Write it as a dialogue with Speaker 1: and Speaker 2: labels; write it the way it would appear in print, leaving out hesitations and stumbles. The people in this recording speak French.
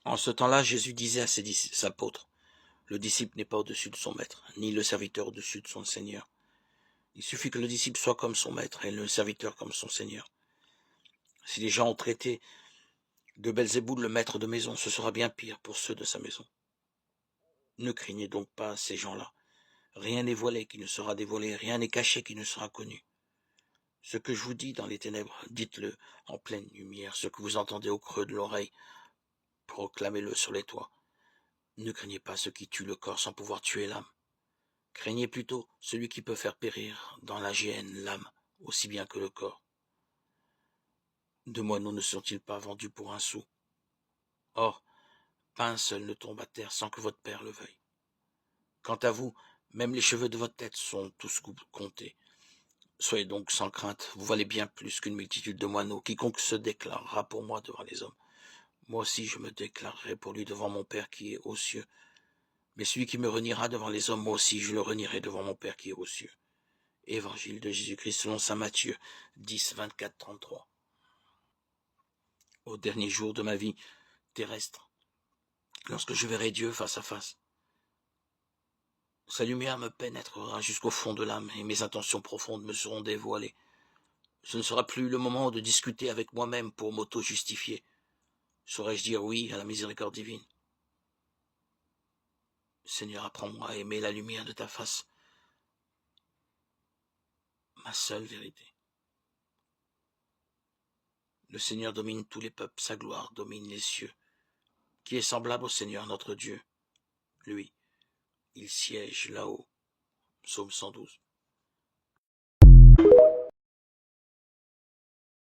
Speaker 1: En ce temps-là, Jésus disait à ses apôtres, « Le disciple n'est pas au-dessus de son maître, ni le serviteur au-dessus de son Seigneur. Il suffit que le disciple soit comme son maître et le serviteur comme son Seigneur. Si les gens ont traité de Belzéboul le maître de maison, ce sera bien pire pour ceux de sa maison. Ne craignez donc pas ces gens-là. Rien n'est voilé qui ne sera dévoilé, rien n'est caché qui ne sera connu. Ce que je vous dis dans les ténèbres, dites-le en pleine lumière. Ce que vous entendez au creux de l'oreille, proclamez-le sur les toits. Ne craignez pas ceux qui tuent le corps sans pouvoir tuer l'âme. Craignez plutôt celui qui peut faire périr dans la géhenne l'âme, aussi bien que le corps. Deux moineaux ne sont-ils pas vendus pour un sou? Or, pas un seul ne tombe à terre sans que votre Père le veuille. Quant à vous, même les cheveux de votre tête sont tous comptés. Soyez donc sans crainte, vous valez bien plus qu'une multitude de moineaux. Quiconque se déclarera pour moi devant les hommes, moi aussi je me déclarerai pour lui devant mon Père qui est aux cieux. Mais celui qui me reniera devant les hommes, moi aussi je le renierai devant mon Père qui est aux cieux. Évangile de Jésus-Christ selon saint Matthieu 10, 24, 33. Au dernier jour de ma vie terrestre, lorsque je verrai Dieu face à face, sa lumière me pénétrera jusqu'au fond de l'âme et mes intentions profondes me seront dévoilées. Ce ne sera plus le moment de discuter avec moi-même pour m'auto-justifier. Saurais-je dire oui à la miséricorde divine? Seigneur, apprends-moi à aimer la lumière de ta face, ma seule vérité. Le Seigneur domine tous les peuples, sa gloire domine les cieux. Qui est semblable au Seigneur notre Dieu? Lui, il siège là-haut. Psaume 112.